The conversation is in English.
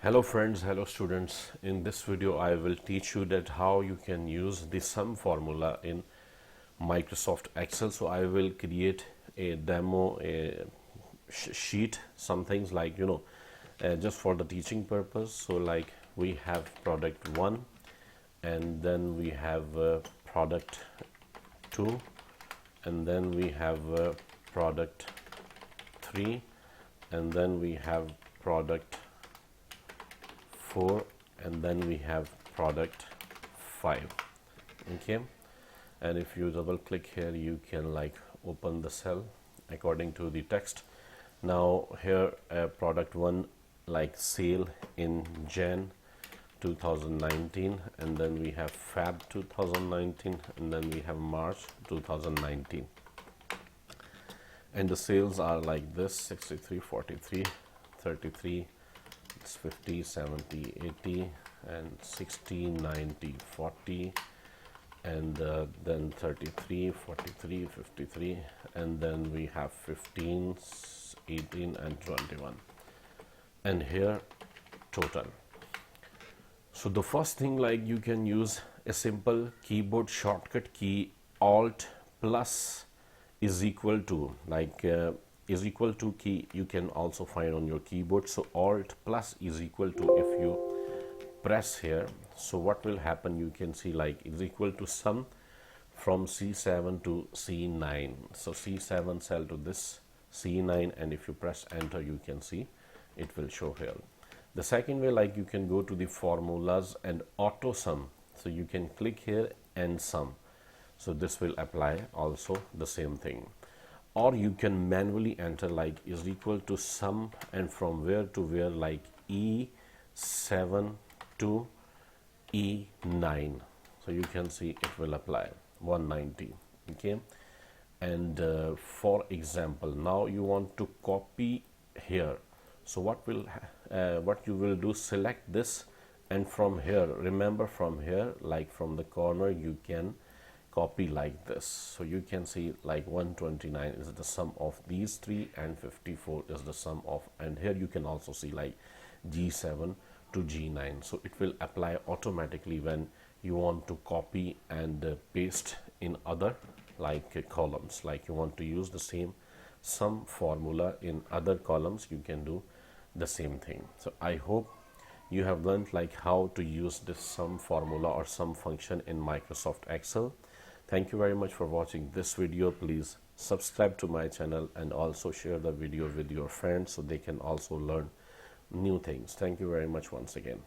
Hello friends, hello students. In this video I will teach you that how you can use the sum formula in Microsoft Excel. So I will create a demo sheet, some things like just for the teaching purpose. So like we have product 1 and then we have product 2 and then we have product 3 and then we have product 4 and then we have product 5. Okay, and if you double click here you can like open the cell according to the text. Now here product 1 like sale in Jan 2019 and then we have Feb 2019 and then we have March 2019, and the sales are like this: 63, 43, 33, 50, 70, 80 and 60, 90, 40 and then 33, 43, 53 and then we have 15, 18 and 21, and here total. So the first thing, like you can use a simple keyboard shortcut key Alt plus is equal to, like is equal to key you can also find on your keyboard. So Alt plus is equal to, if you press here, so what will happen, you can see like is equal to sum from C7 to C9. So C7 cell to this C9, and if you press enter you can see it will show here. The second way, like you can go to the formulas and auto sum, so you can click here and sum, so this will apply also the same thing. Or you can manually enter like is equal to sum and from where to where, like E7 to E9, so you can see it will apply 190. Okay, and for example now you want to copy here, so what you will do, select this, and from here, remember from here, like from the corner you can copy like this. So you can see like 129 is the sum of these three and 54 is the sum of, and here you can also see like G7 to G9. So it will apply automatically when you want to copy and paste in other like columns, like you want to use the same sum formula in other columns, you can do the same thing. So I hope you have learned like how to use this sum formula or sum function in Microsoft Excel. Thank you very much for watching this video. Please subscribe to my channel and also share the video with your friends so they can also learn new things. Thank you very much once again.